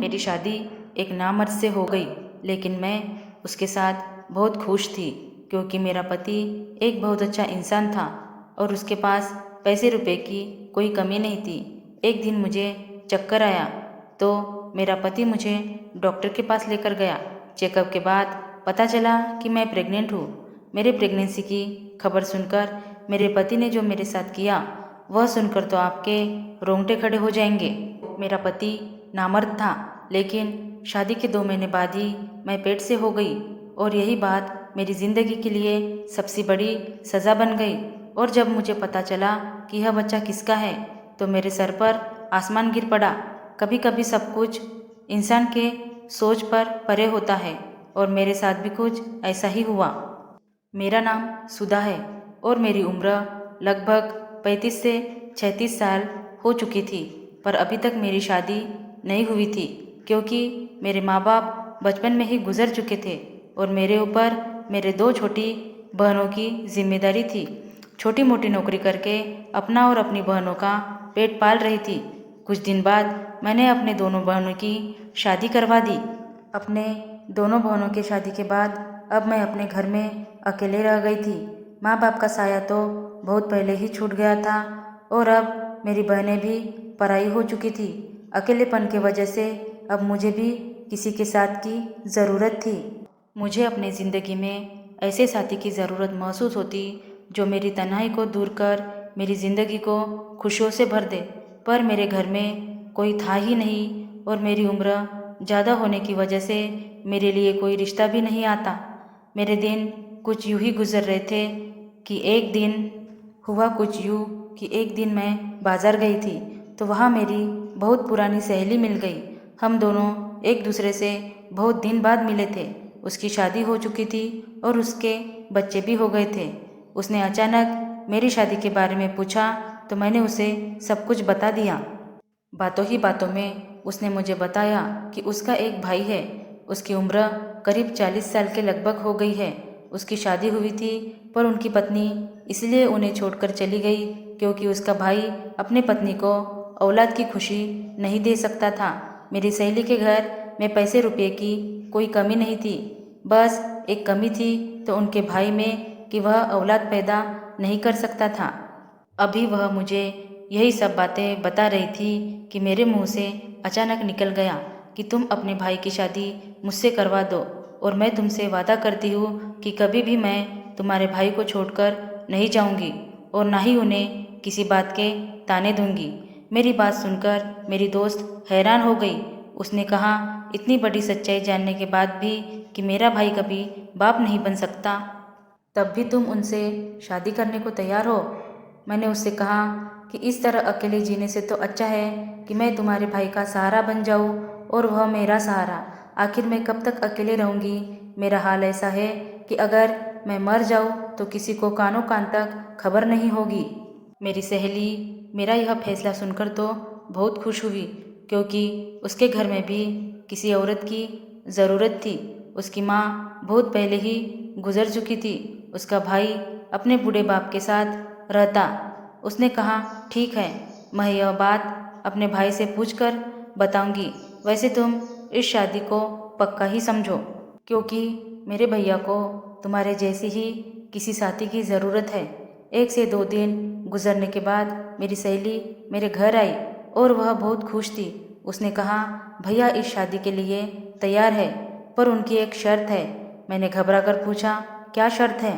मेरी शादी एक नामर्द से हो गई, लेकिन मैं उसके साथ बहुत खुश थी क्योंकि मेरा पति एक बहुत अच्छा इंसान था और उसके पास पैसे रुपए की कोई कमी नहीं थी। एक दिन मुझे चक्कर आया तो मेरा पति मुझे डॉक्टर के पास लेकर गया। चेकअप के बाद पता चला कि मैं प्रेग्नेंट हूँ। मेरे प्रेगनेंसी की खबर सुनकर मेरे पति ने जो मेरे साथ किया वह सुनकर तो आपके रोंगटे खड़े हो जाएंगे। मेरा पति नामर्द था, लेकिन शादी के 2 महीने बाद ही मैं पेट से हो गई और यही बात मेरी ज़िंदगी के लिए सबसे बड़ी सज़ा बन गई। और जब मुझे पता चला कि यह बच्चा किसका है तो मेरे सर पर आसमान गिर पड़ा। कभी कभी सब कुछ इंसान के सोच पर परे होता है और मेरे साथ भी कुछ ऐसा ही हुआ। मेरा नाम सुधा है और मेरी उम्र लगभग 35 से 36 साल हो चुकी थी, पर अभी तक मेरी शादी नहीं हुई थी क्योंकि मेरे माँ बाप बचपन में ही गुजर चुके थे और मेरे ऊपर मेरे 2 छोटी बहनों की जिम्मेदारी थी। छोटी मोटी नौकरी करके अपना और अपनी बहनों का पेट पाल रही थी। कुछ दिन बाद मैंने अपने दोनों बहनों की शादी करवा दी। अपने दोनों बहनों की शादी के बाद अब मैं अपने घर में अकेले रह गई थी। माँ बाप का साया तो बहुत पहले ही छूट गया था और अब मेरी बहनें भी पराई हो चुकी थी। अकेलेपन की वजह से अब मुझे भी किसी के साथ की ज़रूरत थी। मुझे अपनी ज़िंदगी में ऐसे साथी की ज़रूरत महसूस होती जो मेरी तन्हाई को दूर कर मेरी ज़िंदगी को खुशियों से भर दे, पर मेरे घर में कोई था ही नहीं और मेरी उम्र ज़्यादा होने की वजह से मेरे लिए कोई रिश्ता भी नहीं आता। मेरे दिन कुछ यूँ ही गुजर रहे थे कि एक दिन हुआ कुछ यूँ कि एक दिन मैं बाज़ार गई थी तो वहाँ मेरी बहुत पुरानी सहेली मिल गई। हम दोनों एक दूसरे से बहुत दिन बाद मिले थे। उसकी शादी हो चुकी थी और उसके बच्चे भी हो गए थे। उसने अचानक मेरी शादी के बारे में पूछा तो मैंने उसे सब कुछ बता दिया। बातों ही बातों में उसने मुझे बताया कि उसका एक भाई है। उसकी उम्र करीब 40 साल के लगभग हो गई है। उसकी शादी हुई थी पर उनकी पत्नी इसलिए उन्हें छोड़कर चली गई क्योंकि उसका भाई अपने पत्नी को औलाद की खुशी नहीं दे सकता था। मेरी सहेली के घर में पैसे रुपये की कोई कमी नहीं थी, बस एक कमी थी तो उनके भाई में कि वह औलाद पैदा नहीं कर सकता था। अभी वह मुझे यही सब बातें बता रही थी कि मेरे मुंह से अचानक निकल गया कि तुम अपने भाई की शादी मुझसे करवा दो और मैं तुमसे वादा करती हूँ कि कभी भी मैं तुम्हारे भाई को छोड़कर नहीं जाऊँगी और ना ही उन्हें किसी बात के ताने दूंगी। मेरी बात सुनकर मेरी दोस्त हैरान हो गई। उसने कहा, इतनी बड़ी सच्चाई जानने के बाद भी कि मेरा भाई कभी बाप नहीं बन सकता, तब भी तुम उनसे शादी करने को तैयार हो? मैंने उससे कहा कि इस तरह अकेले जीने से तो अच्छा है कि मैं तुम्हारे भाई का सहारा बन जाऊं और वह मेरा सहारा। आखिर मैं कब तक अकेले रहूंगी? मेरा हाल ऐसा है कि अगर मैं मर जाऊं तो किसी को कानों कान तक खबर नहीं होगी। मेरी सहेली मेरा यह फैसला सुनकर तो बहुत खुश हुई क्योंकि उसके घर में भी किसी औरत की ज़रूरत थी। उसकी माँ बहुत पहले ही गुजर चुकी थी। उसका भाई अपने बूढ़े बाप के साथ रहता। उसने कहा, ठीक है, मैं यह बात अपने भाई से पूछकर बताऊंगी। वैसे तुम इस शादी को पक्का ही समझो क्योंकि मेरे भैया को तुम्हारे जैसी ही किसी साथी की ज़रूरत है। 1 से 2 दिन गुजरने के बाद मेरी सहेली मेरे घर आई और वह बहुत खुश थी। उसने कहा, भैया इस शादी के लिए तैयार है पर उनकी एक शर्त है। मैंने घबरा कर पूछा, क्या शर्त है?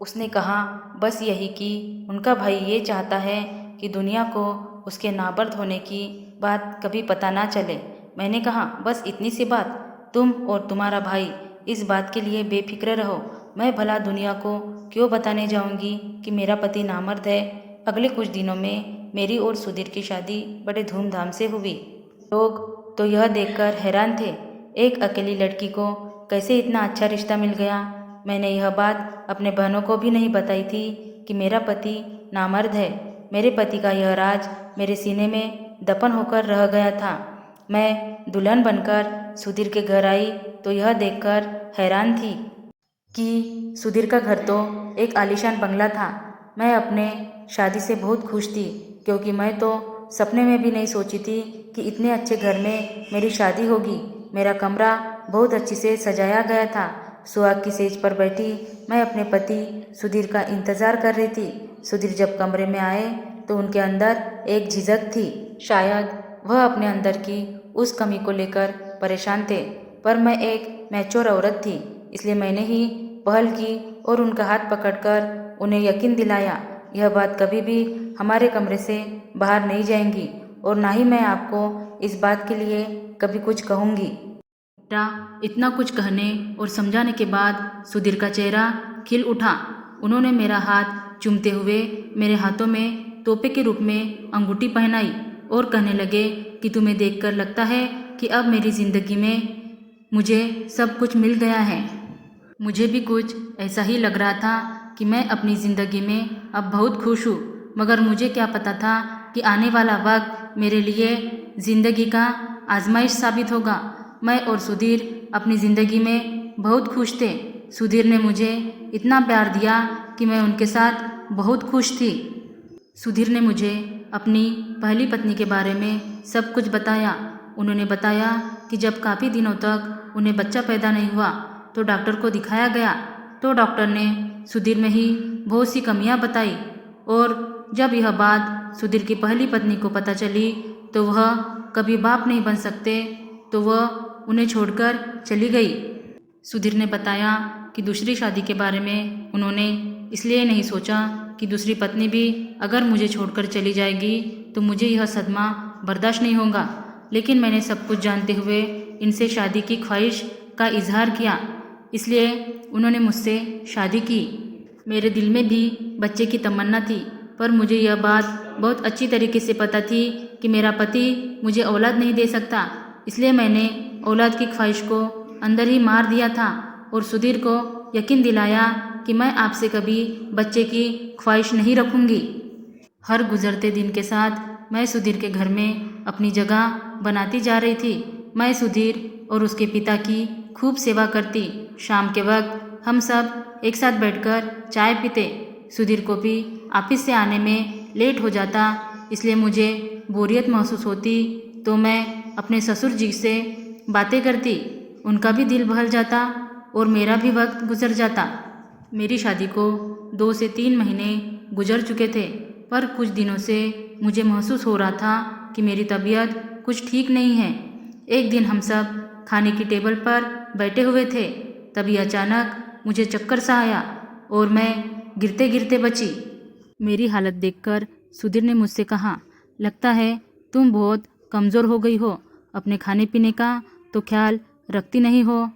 उसने कहा, बस यही कि उनका भाई ये चाहता है कि दुनिया को उसके नाबर्द होने की बात कभी पता ना चले। मैंने कहा, बस इतनी सी बात? तुम और तुम्हारा भाई इस बात के लिए बेफिक्र रहो। मैं भला दुनिया को क्यों बताने जाऊंगी कि मेरा पति नामर्द है। अगले कुछ दिनों में मेरी और सुधीर की शादी बड़े धूमधाम से हुई। लोग तो यह देखकर हैरान थे, एक अकेली लड़की को कैसे इतना अच्छा रिश्ता मिल गया। मैंने यह बात अपने बहनों को भी नहीं बताई थी कि मेरा पति नामर्द है। मेरे पति का यह राज मेरे सीने में दफन होकर रह गया था। मैं दुल्हन बनकर सुधीर के घर आई तो यह देखकर हैरान थी कि सुधीर का घर तो एक आलीशान बंगला था। मैं अपने शादी से बहुत खुश थी क्योंकि मैं तो सपने में भी नहीं सोची थी कि इतने अच्छे घर में मेरी शादी होगी। मेरा कमरा बहुत अच्छी से सजाया गया था। सुहाग की सेज पर बैठी मैं अपने पति सुधीर का इंतज़ार कर रही थी। सुधीर जब कमरे में आए तो उनके अंदर एक झिझक थी। शायद वह अपने अंदर की उस कमी को लेकर परेशान थे, पर मैं एक मैच्योर औरत थी, इसलिए मैंने ही पहल की और उनका हाथ पकड़कर उन्हें यकीन दिलाया यह बात कभी भी हमारे कमरे से बाहर नहीं जाएंगी और ना ही मैं आपको इस बात के लिए कभी कुछ कहूँगी। इतना कुछ कहने और समझाने के बाद सुधीर का चेहरा खिल उठा। उन्होंने मेरा हाथ चूमते हुए मेरे हाथों में तोहफे के रूप में अंगूठी पहनाई और कहने लगे कि तुम्हें देखकर लगता है कि अब मेरी ज़िंदगी में मुझे सब कुछ मिल गया है। मुझे भी कुछ ऐसा ही लग रहा था कि मैं अपनी ज़िंदगी में अब बहुत खुश हूँ, मगर मुझे क्या पता था कि आने वाला वक्त मेरे लिए ज़िंदगी का आजमाइश साबित होगा। मैं और सुधीर अपनी ज़िंदगी में बहुत खुश थे। सुधीर ने मुझे इतना प्यार दिया कि मैं उनके साथ बहुत खुश थी। सुधीर ने मुझे अपनी पहली पत्नी के बारे में सब कुछ बताया। उन्होंने बताया कि जब काफ़ी दिनों तक उन्हें बच्चा पैदा नहीं हुआ तो डॉक्टर को दिखाया गया, तो डॉक्टर ने सुधीर में ही बहुत सी कमियां बताई और जब यह बात सुधीर की पहली पत्नी को पता चली तो वह कभी बाप नहीं बन सकते, तो वह उन्हें छोड़कर चली गई। सुधीर ने बताया कि दूसरी शादी के बारे में उन्होंने इसलिए नहीं सोचा कि दूसरी पत्नी भी अगर मुझे छोड़कर चली जाएगी तो मुझे यह सदमा बर्दाश्त नहीं होगा, लेकिन मैंने सब कुछ जानते हुए इनसे शादी की ख्वाहिश का इजहार किया, इसलिए उन्होंने मुझसे शादी की। मेरे दिल में भी बच्चे की तमन्ना थी, पर मुझे यह बात बहुत अच्छी तरीके से पता थी कि मेरा पति मुझे औलाद नहीं दे सकता, इसलिए मैंने औलाद की ख्वाहिश को अंदर ही मार दिया था और सुधीर को यकीन दिलाया कि मैं आपसे कभी बच्चे की ख्वाहिश नहीं रखूंगी। हर गुजरते दिन के साथ मैं सुधीर के घर में अपनी जगह बनाती जा रही थी। मैं सुधीर और उसके पिता की खूब सेवा करती। शाम के वक्त हम सब एक साथ बैठकर चाय पीते। सुधीर को भी ऑफिस से आने में लेट हो जाता, इसलिए मुझे बोरियत महसूस होती तो मैं अपने ससुर जी से बातें करती। उनका भी दिल बहल जाता और मेरा भी वक्त गुजर जाता। मेरी शादी को 2 से 3 महीने गुजर चुके थे, पर कुछ दिनों से मुझे महसूस हो रहा था कि मेरी तबीयत कुछ ठीक नहीं है। एक दिन हम सब खाने की टेबल पर बैठे हुए थे, तभी अचानक मुझे चक्कर सा आया और मैं गिरते गिरते बची। मेरी हालत देखकर सुधीर ने मुझसे कहा, लगता है तुम बहुत कमज़ोर हो गई हो, अपने खाने पीने का तो ख्याल रखती नहीं हो।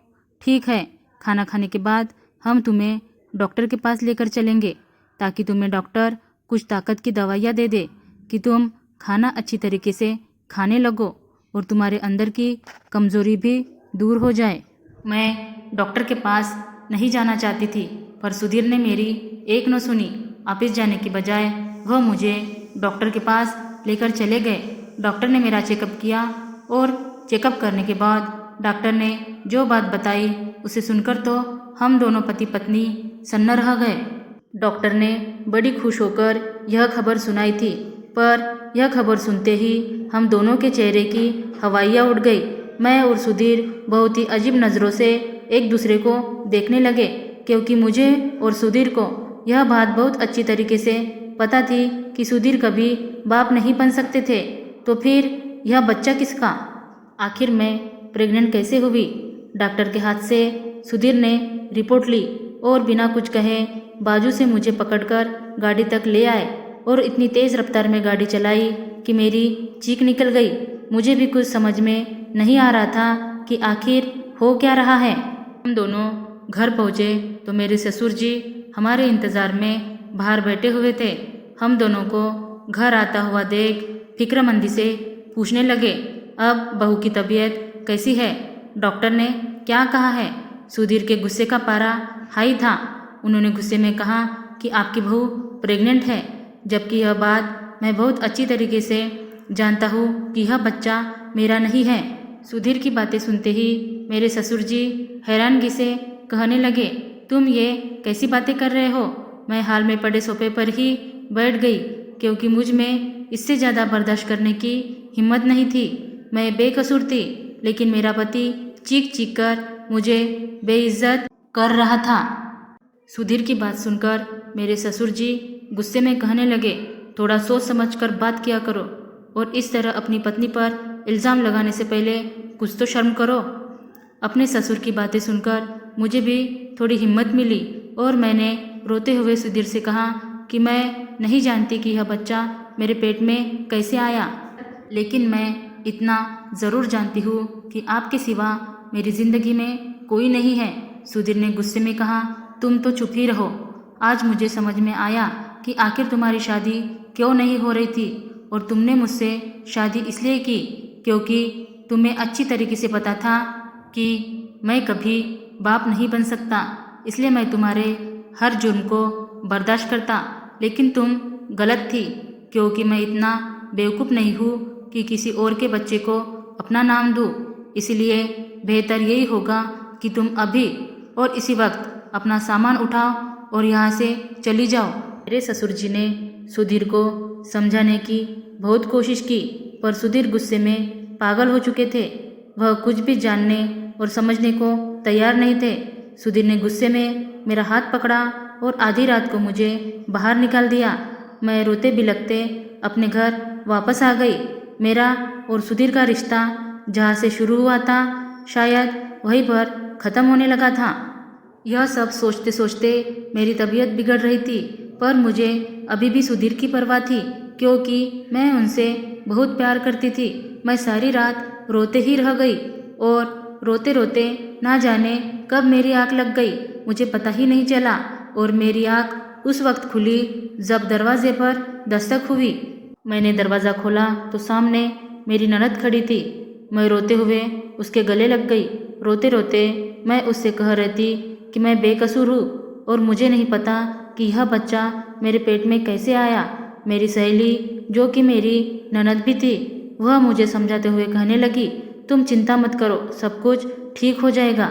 ठीक है, खाना खाने के बाद हम तुम्हें डॉक्टर के पास लेकर चलेंगे ताकि तुम्हें डॉक्टर कुछ ताकत की दवाइयाँ दे दे कि तुम खाना अच्छी तरीके से खाने लगो और तुम्हारे अंदर की कमज़ोरी भी दूर हो जाए। मैं डॉक्टर के पास नहीं जाना चाहती थी, पर सुधीर ने मेरी एक न सुनी। ऑफिस जाने की बजाय वह मुझे डॉक्टर के पास लेकर चले गए। डॉक्टर ने मेरा चेकअप किया और चेकअप करने के बाद डॉक्टर ने जो बात बताई उसे सुनकर तो हम दोनों पति पत्नी सन्न रह गए। डॉक्टर ने बड़ी खुश होकर यह खबर सुनाई थी, पर यह खबर सुनते ही हम दोनों के चेहरे की हवाइयाँ उड़ गई। मैं और सुधीर बहुत ही अजीब नज़रों से एक दूसरे को देखने लगे, क्योंकि मुझे और सुधीर को यह बात बहुत अच्छी तरीके से पता थी कि सुधीर कभी बाप नहीं बन सकते थे, तो फिर यह बच्चा किसका? आखिर मैं प्रेग्नेंट कैसे हुई? डॉक्टर के हाथ से सुधीर ने रिपोर्ट ली और बिना कुछ कहे बाजू से मुझे पकड़कर गाड़ी तक ले आए और इतनी तेज़ रफ्तार में गाड़ी चलाई कि मेरी चीख निकल गई। मुझे भी कुछ समझ में नहीं आ रहा था कि आखिर हो क्या रहा है। हम दोनों घर पहुँचे तो मेरे ससुर जी हमारे इंतज़ार में बाहर बैठे हुए थे। हम दोनों को घर आता हुआ देख फिक्रमंदी से पूछने लगे, अब बहू की तबीयत कैसी है? डॉक्टर ने क्या कहा है? सुधीर के गुस्से का पारा हाई था। उन्होंने गुस्से में कहा कि आपकी बहू प्रेग्नेंट है, जबकि यह बात मैं बहुत अच्छी तरीके से जानता हूँ कि यह बच्चा मेरा नहीं है। सुधीर की बातें सुनते ही मेरे ससुर जी हैरानगी से कहने लगे, तुम ये कैसी बातें कर रहे हो? मैं हाल में पड़े सोफे पर ही बैठ गई, क्योंकि मुझ में इससे ज़्यादा बर्दाश्त करने की हिम्मत नहीं थी। मैं बेकसूर थी, लेकिन मेरा पति चीख चीख कर मुझे बेइज्जत कर रहा था। सुधीर की बात सुनकर मेरे ससुर जी गुस्से में कहने लगे, थोड़ा सोच समझकर बात किया करो और इस तरह अपनी पत्नी पर इल्ज़ाम लगाने से पहले कुछ तो शर्म करो। अपने ससुर की बातें सुनकर मुझे भी थोड़ी हिम्मत मिली और मैंने रोते हुए सुधीर से कहा कि मैं नहीं जानती कि यह बच्चा मेरे पेट में कैसे आया, लेकिन मैं इतना ज़रूर जानती हूँ कि आपके सिवा मेरी ज़िंदगी में कोई नहीं है। सुधीर ने गुस्से में कहा, तुम तो चुप ही रहो। आज मुझे समझ में आया कि आखिर तुम्हारी शादी क्यों नहीं हो रही थी और तुमने मुझसे शादी इसलिए की क्योंकि तुम्हें अच्छी तरीके से पता था कि मैं कभी बाप नहीं बन सकता, इसलिए मैं तुम्हारे हर जुर्म को बर्दाश्त करता। लेकिन तुम गलत थी, क्योंकि मैं इतना बेवकूफ़ नहीं हूँ कि किसी और के बच्चे को अपना नाम दूँ। इसलिए बेहतर यही होगा कि तुम अभी और इसी वक्त अपना सामान उठाओ और यहाँ से चली जाओ। मेरे ससुर जी ने सुधीर को समझाने की बहुत कोशिश की, पर सुधीर गुस्से में पागल हो चुके थे। वह कुछ भी जानने और समझने को तैयार नहीं थे। सुधीर ने गुस्से में मेरा हाथ पकड़ा और आधी रात को मुझे बाहर निकाल दिया। मैं रोते बिलखते अपने घर वापस आ गई। मेरा और सुधीर का रिश्ता जहाँ से शुरू हुआ था, शायद वहीं पर ख़त्म होने लगा था। यह सब सोचते सोचते मेरी तबीयत बिगड़ रही थी, पर मुझे अभी भी सुधीर की परवाह थी, क्योंकि मैं उनसे बहुत प्यार करती थी। मैं सारी रात रोते ही रह गई और रोते रोते ना जाने कब मेरी आँख लग गई, मुझे पता ही नहीं चला। और मेरी आँख उस वक्त खुली जब दरवाजे पर दस्तक हुई। मैंने दरवाज़ा खोला तो सामने मेरी ननद खड़ी थी। मैं रोते हुए उसके गले लग गई। रोते रोते मैं उससे कह रही थी कि मैं बेकसूर हूँ और मुझे नहीं पता कि यह बच्चा मेरे पेट में कैसे आया। मेरी सहेली, जो कि मेरी ननद भी थी, वह मुझे समझाते हुए कहने लगी, तुम चिंता मत करो, सब कुछ ठीक हो जाएगा।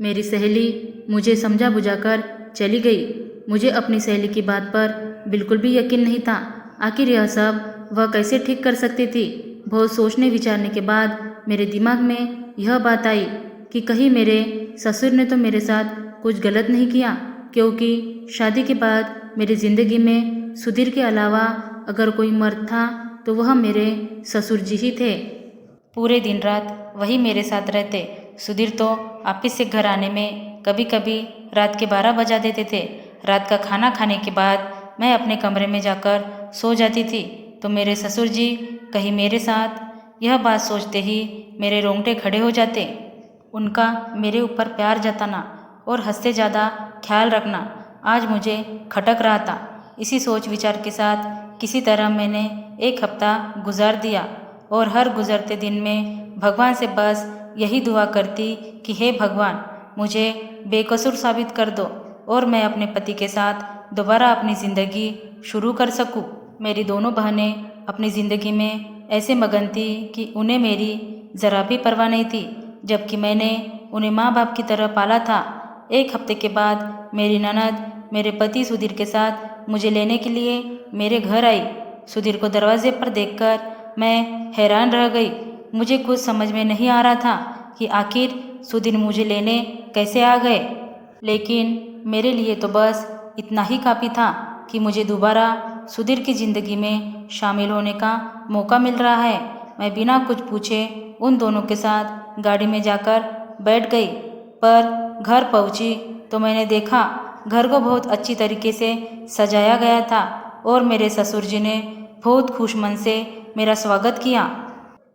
मेरी सहेली मुझे समझा बुझाकर चली गई। मुझे अपनी सहेली की बात पर बिल्कुल भी यकीन नहीं था। आखिर यह सब वह कैसे ठीक कर सकती थी। बहुत सोचने विचारने के बाद मेरे दिमाग में यह बात आई कि कहीं मेरे ससुर ने तो मेरे साथ कुछ गलत नहीं किया, क्योंकि शादी के बाद मेरी ज़िंदगी में सुधीर के अलावा अगर कोई मर्द था तो वह मेरे ससुर जी ही थे। पूरे दिन रात वही मेरे साथ रहते। सुधीर तो ऑफिस से घर आने में कभी कभी रात के 12 बजा देते थे। रात का खाना खाने के बाद मैं अपने कमरे में जाकर सो जाती थी तो मेरे ससुर जी कहीं मेरे साथ, यह बात सोचते ही मेरे रोंगटे खड़े हो जाते। उनका मेरे ऊपर प्यार जताना और हद से ज़्यादा ख्याल रखना आज मुझे खटक रहा था। इसी सोच विचार के साथ किसी तरह मैंने एक हफ्ता गुजार दिया और हर गुजरते दिन में भगवान से बस यही दुआ करती कि हे भगवान, मुझे बेकसूर साबित कर दो और मैं अपने पति के साथ दोबारा अपनी ज़िंदगी शुरू कर सकूं। मेरी दोनों बहनें अपनी ज़िंदगी में ऐसे मगन थी कि उन्हें मेरी ज़रा भी परवाह नहीं थी, जबकि मैंने उन्हें माँ बाप की तरह पाला था। एक हफ्ते के बाद मेरी ननद मेरे पति सुधीर के साथ मुझे लेने के लिए मेरे घर आई। सुधीर को दरवाजे पर देखकर मैं हैरान रह गई। मुझे कुछ समझ में नहीं आ रहा था कि आखिर सुधीर मुझे लेने कैसे आ गए, लेकिन मेरे लिए तो बस इतना ही काफ़ी था कि मुझे दोबारा सुधीर की ज़िंदगी में शामिल होने का मौका मिल रहा है। मैं बिना कुछ पूछे उन दोनों के साथ गाड़ी में जाकर बैठ गई, पर घर पहुंची तो मैंने देखा घर को बहुत अच्छी तरीके से सजाया गया था और मेरे ससुर जी ने बहुत खुश मन से मेरा स्वागत किया।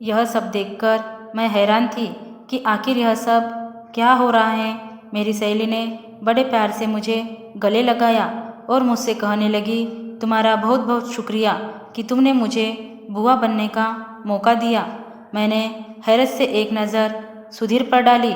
यह सब देखकर मैं हैरान थी कि आखिर यह सब क्या हो रहा है। मेरी सहेली ने बड़े प्यार से मुझे गले लगाया और मुझसे कहने लगी, तुम्हारा बहुत बहुत शुक्रिया कि तुमने मुझे बुआ बनने का मौका दिया। मैंने हैरत से एक नज़र सुधीर पर डाली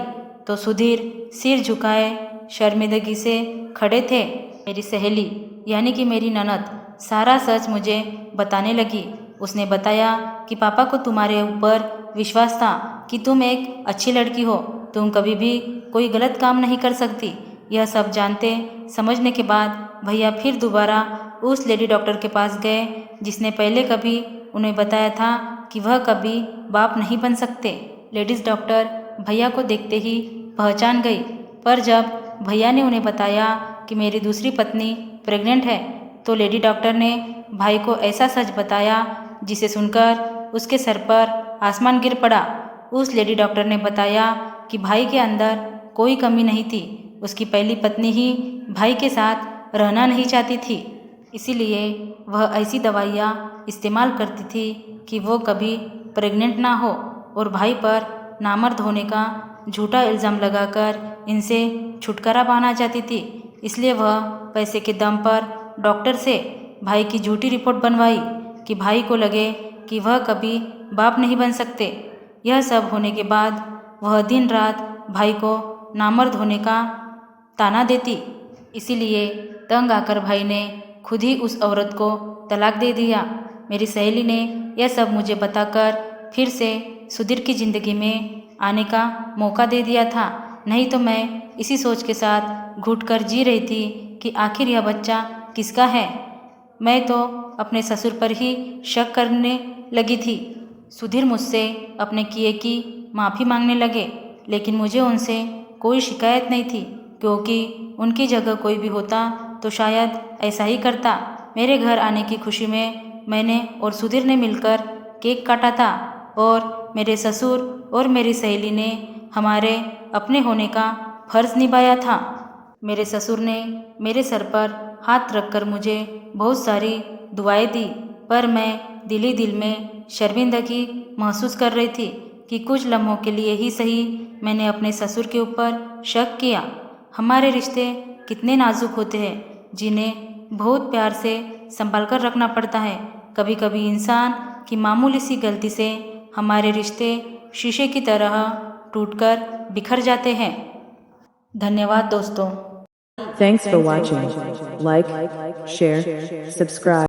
तो सुधीर सिर झुकाए शर्मिंदगी से खड़े थे। मेरी सहेली यानी कि मेरी ननद सारा सच मुझे बताने लगी। उसने बताया कि पापा को तुम्हारे ऊपर विश्वास था कि तुम एक अच्छी लड़की हो, तुम कभी भी कोई गलत काम नहीं कर सकती। यह सब जानते समझने के बाद भैया फिर दोबारा उस लेडी डॉक्टर के पास गए जिसने पहले कभी उन्हें बताया था कि वह कभी बाप नहीं बन सकते। लेडीज़ डॉक्टर भैया को देखते ही पहचान गई, पर जब भैया ने उन्हें बताया कि मेरी दूसरी पत्नी प्रेग्नेंट है तो लेडी डॉक्टर ने भाई को ऐसा सच बताया जिसे सुनकर उसके सर पर आसमान गिर पड़ा। उस लेडी डॉक्टर ने बताया कि भाई के अंदर कोई कमी नहीं थी, उसकी पहली पत्नी ही भाई के साथ रहना नहीं चाहती थी, इसीलिए वह ऐसी दवाइयाँ इस्तेमाल करती थी कि वो कभी प्रेग्नेंट ना हो और भाई पर नामर्द होने का झूठा इल्ज़ाम लगाकर इनसे छुटकारा पाना चाहती थी। इसलिए वह पैसे के दम पर डॉक्टर से भाई की झूठी रिपोर्ट बनवाई कि भाई को लगे कि वह कभी बाप नहीं बन सकते। यह सब होने के बाद वह दिन रात भाई को नामर्द होने का ताना देती। इसीलिए तंग आकर भाई ने खुद ही उस औरत को तलाक दे दिया। मेरी सहेली ने यह सब मुझे बताकर फिर से सुधीर की ज़िंदगी में आने का मौका दे दिया था, नहीं तो मैं इसी सोच के साथ घुटकर जी रही थी कि आखिर यह बच्चा किसका है। मैं तो अपने ससुर पर ही शक करने लगी थी। सुधीर मुझसे अपने किए की माफ़ी मांगने लगे, लेकिन मुझे उनसे कोई शिकायत नहीं थी, क्योंकि उनकी जगह कोई भी होता तो शायद ऐसा ही करता। मेरे घर आने की खुशी में मैंने और सुधीर ने मिलकर केक काटा था और मेरे ससुर और मेरी सहेली ने हमारे अपने होने का फर्ज निभाया था। मेरे ससुर ने मेरे सर पर हाथ रखकर मुझे बहुत सारी दुआएं दी, पर मैं दिल ही दिल में शर्मिंदगी महसूस कर रही थी कि कुछ लम्हों के लिए ही सही मैंने अपने ससुर के ऊपर शक किया। हमारे रिश्ते कितने नाजुक होते हैं, जिन्हें बहुत प्यार से संभाल कर रखना पड़ता है। कभी कभी इंसान की मामूली सी गलती से हमारे रिश्ते शीशे की तरह टूटकर बिखर जाते हैं। धन्यवाद दोस्तों। Thanks for watching. Like, share, subscribe.